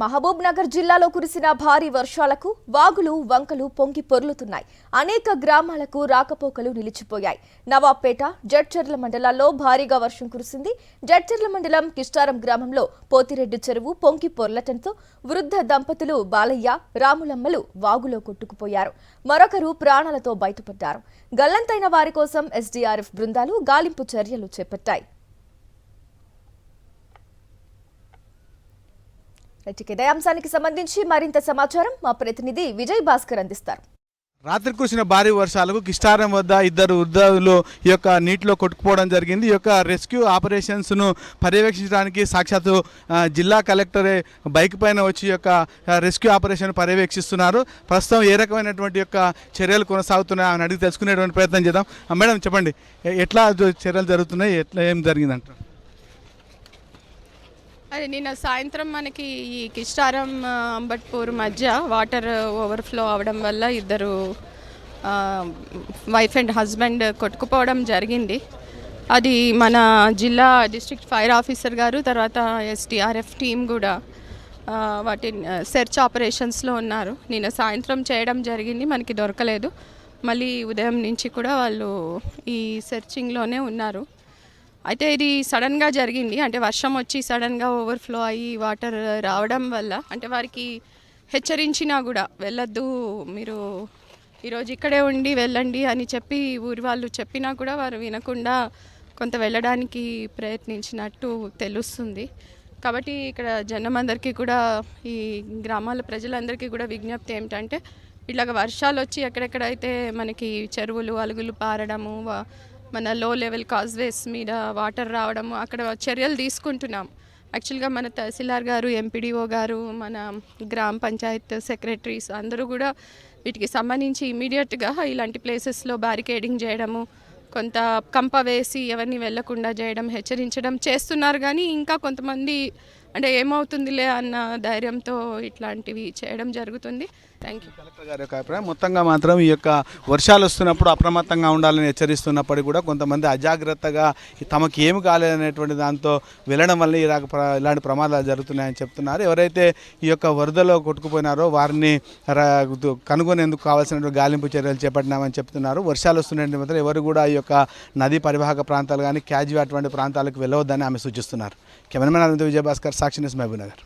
మహబూబ్ నగర్ జిల్లాలో కురిసిన భారీ వర్షాలకు వాగులు వంకలు పొంగి పొర్లుతున్నాయి. అనేక గ్రామాలకు రాకపోకలు నిలిచిపోయాయి. నవాబ్పేట, జడ్చర్ల మండలాల్లో భారీగా వర్షం కురిసింది. జడ్చర్ల మండలం కిష్టారం గ్రామంలో పోతిరెడ్డి చెరువు పొంగి పొర్లటంతో వృద్ధ దంపతులు బాలయ్య, రాములమ్మలు వాగులో కొట్టుకుపోయారు. మరొకరు ప్రాణాలతో బయటపడ్డారు. గల్లంతైన వారి కోసం ఎస్డీఆర్ఎఫ్ బృందాలు గాలింపు చర్యలు చేపట్టాయి. ఇదే అంశానికి సంబంధించి మరింత సమాచారం మా ప్రతినిధి విజయ్ భాస్కర్ అందిస్తారు. రాత్రి కురిసిన భారీ వర్షాలకు కిష్టారం వద్ద ఇద్దరు వృద్ధులు ఈ యొక్క నీటిలో కొట్టుకుపోవడం జరిగింది. ఈ యొక్క రెస్క్యూ ఆపరేషన్స్ను పర్యవేక్షించడానికి సాక్షాత్తు జిల్లా కలెక్టరే బైక్ పైన వచ్చి ఈ యొక్క రెస్క్యూ ఆపరేషన్ పర్యవేక్షిస్తున్నారు. ప్రస్తుతం ఏ రకమైనటువంటి యొక్క చర్యలు కొనసాగుతున్నాయి అని అడిగి తెలుసుకునేటువంటి ప్రయత్నం చేద్దాం. మేడం చెప్పండి, ఎట్లా చర్యలు జరుగుతున్నాయి, ఎట్లా ఏం జరిగిందంటారు? అది నిన్న సాయంత్రం మనకి ఈ కిష్టారం అంబట్పూర్ మధ్య వాటర్ ఓవర్ఫ్లో అవడం వల్ల ఇద్దరు వైఫ్ అండ్ హస్బెండ్ కొట్టుకుపోవడం జరిగింది. అది మన జిల్లా డిస్ట్రిక్ట్ ఫైర్ ఆఫీసర్ గారు, తర్వాత ఎస్డీఆర్ఎఫ్ టీం కూడా వాటి సెర్చ్ ఆపరేషన్స్లో ఉన్నారు. నిన్న సాయంత్రం చేయడం జరిగింది, మనకి దొరకలేదు. మళ్ళీ ఉదయం నుంచి కూడా వాళ్ళు ఈ సెర్చింగ్లోనే ఉన్నారు. అయితే ఇది సడన్గా జరిగింది, అంటే వర్షం వచ్చి సడన్గా ఓవర్ఫ్లో అయ్యి వాటర్ రావడం వల్ల, అంటే వారికి హెచ్చరించినా కూడా వెళ్ళొద్దు, మీరు ఈరోజు ఇక్కడే ఉండి వెళ్ళండి అని చెప్పి ఊరి వాళ్ళు చెప్పినా కూడా వారు వినకుండా కొంత వెళ్ళడానికి ప్రయత్నించినట్టు తెలుస్తుంది. కాబట్టి ఇక్కడ జనమందరికీ కూడా, ఈ గ్రామాల ప్రజలందరికీ కూడా విజ్ఞప్తి ఏమిటంటే, ఇలాగ వర్షాలు వచ్చి ఎక్కడెక్కడైతే మనకి చెరువులు అలుగులు పారడము, మన లో లెవెల్ కాజ్వేస్ మీద వాటర్ రావడము, అక్కడ చర్యలు తీసుకుంటున్నాం. యాక్చువల్గా మన తహసీల్దార్ గారు, ఎంపీడీఓ గారు, మన గ్రామ పంచాయత్ సెక్రటరీస్ అందరూ కూడా వీటికి సంబంధించి ఇమీడియట్గా ఇలాంటి ప్లేసెస్లో బ్యారికేడింగ్ చేయడము, కొంత కంప వేసి ఎవరిని వెళ్లకుండా చేయడం, హెచ్చరించడం చేస్తున్నారు. కానీ ఇంకా కొంతమంది అంటే ఏమవుతుందిలే అన్న ధైర్యంతో ఇట్లాంటివి చేయడం జరుగుతుంది. Thank you. కలెక్టర్ గారి యొక్క అభిప్రాయం మొత్తంగా మాత్రం ఈ యొక్క వర్షాలు వస్తున్నప్పుడు అప్రమత్తంగా ఉండాలని హెచ్చరిస్తున్నప్పటికీ కూడా కొంతమంది అజాగ్రత్తగా తమకి ఏమి కాలేదనేటువంటి దాంతో వెళ్ళడం వల్ల ఇలాంటి ప్రమాదాలు జరుగుతున్నాయని చెప్తున్నారు. ఎవరైతే ఈ యొక్క వరదలో కొట్టుకుపోయినారో వారిని కనుగొనేందుకు కావాల్సినటువంటి గాలింపు చర్యలు చేపట్టినామని చెప్తున్నారు. వర్షాలు వస్తున్నటువంటి మాత్రం ఎవరు కూడా ఈ యొక్క నదీ పరివాహక ప్రాంతాలు కానీ క్యాజ్వీ అటువంటి ప్రాంతాలకు వెళ్ళవద్దని ఆమె సూచిస్తున్నారు. కెమెరామెన్ విజయభాస్కర్, సాక్షి న్యూస్, మహబూబ్ నగర్.